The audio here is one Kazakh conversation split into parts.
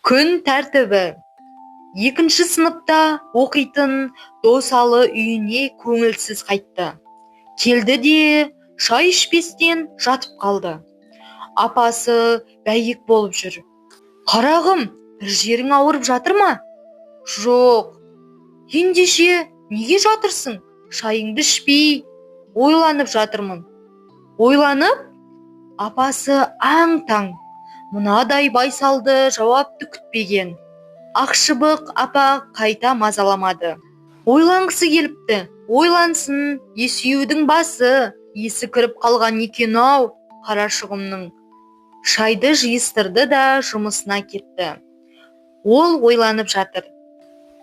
Күн тәртібі. Екінші сыныпта оқитын Досалы үйіне көңілсіз қайтты. Келді де шай ішпестен жатып қалды. Апасы бәйек болып жүр. Қарағым, бір жерің ауырып жатыр ма? Жоқ. Ендеше неге жатырсың? Шайыңды ішпей, ойланып жатырмын. Ойланып? Апасы аң-таң. Мынадай байсалды жауапты күтпеген. Ақшыбық апа қайта мазаламады. Ойланғысы келіпті. Ойлансын, есеудің басы, есі кіріп қалған екен-ау, қарашығымның. Шайды жиыстырды да жұмысына кетті. Ол ойланып жатыр.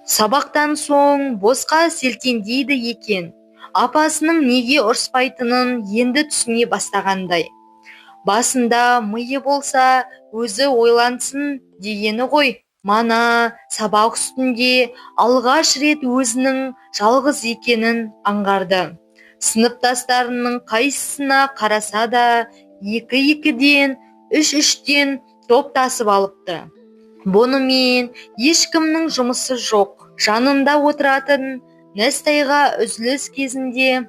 Сабақтан соң босқа селтеңдейді екен. Апасының неге ұрыспайтынын енді түсіне бастағандай. Басында миы болса, өзі ойлансын дегені ғой. Мана сабақ үстінде алғаш рет өзінің жалғыз екенін аңғарды. Сыныптастарының қайсысына қараса да екі-екіден, үш-үштен топтасып алыпты. Бұнымен ешкімнің жұмысы жоқ. Жанында отыратын Нәстайға үзіліс кезінде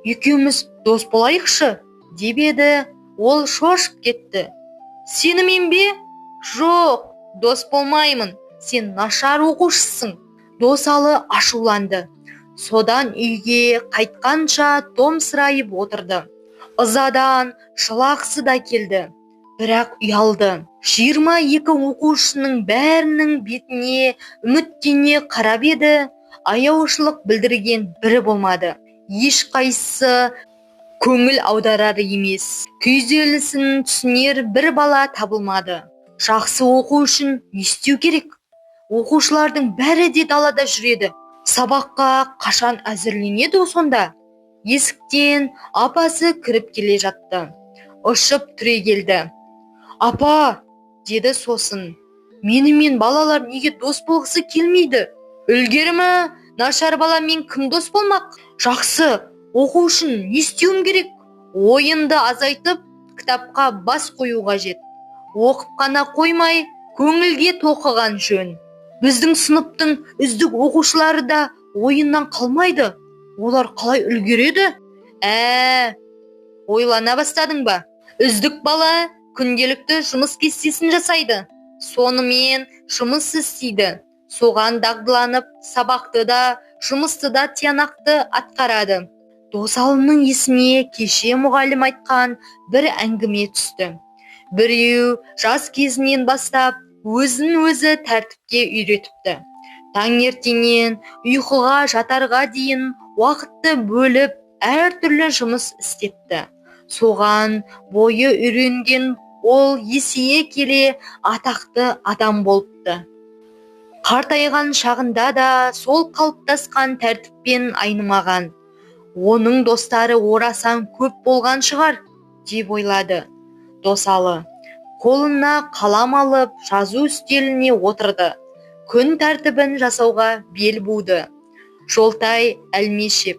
екеуміз дос болайықшы деп еді. Ол шошып кетті. Сенімен бе? Жоқ, дос болмаймын. Сен нашар оқушысың. Досалы ашуланды. Содан үйге қайтқанша томсырайып отырды. Ызадан жылағысы да келді. Бірақ ұялды. 22 оқушының бәрінің бетіне үміттене қарап еді, аяушылық білдірген бірі болмады. Ешқайсысы көңіл аударар емес. Күйзелісін түсінер бір бала табылмады. Жақсы оқу үшін не істеу керек? Оқушылардың бәрі де далада жүреді. Сабаққа қашан әзірленеді сонда? Есіктен апасы кіріп келе жатты. Ұшып түрегелді. Апа, деді сосын. Менімен балалар неге дос болғысы келмейді? Үлгерімі, нашар баламен кім дос болмақ? Жақсы, оқу үшін не істеуім керек? Ойынды азайтып, кітапқа бас қою қажет. Оқып қана қоймай, көңілге тоқыған жөн. Біздің сыныптың үздік оқушылары да ойыннан қалмайды. Олар қалай үлгереді? Ойлана бастадың ба? Үздік бала күнделікті жұмыс кестесін жасайды. Сонымен жұмыс істейді. Соған дағдыланып, сабақты да, жұмысты да тиянақты атқарады. Досалының есіне кеше мұғалім айтқан бір әңгіме түсті. Біреу жас кезінен бастап өзін-өзі тәртіпке үйретіпті. Таңертеңнен ұйқыға жатарға дейін уақытты бөліп әртүрлі жұмыс істепті. Соған бойы үйренген ол есейе келе атақты адам болыпты. Қартайған шағында да сол қалыптасқан тәртіппен айнымаған. Оның достары орасан көп болған шығар, деп ойлады Досалы. Қолына қалам алып жазу үстеліне отырды. Күн тәртібін жасауға бел буды. Жолтай әлмешеп.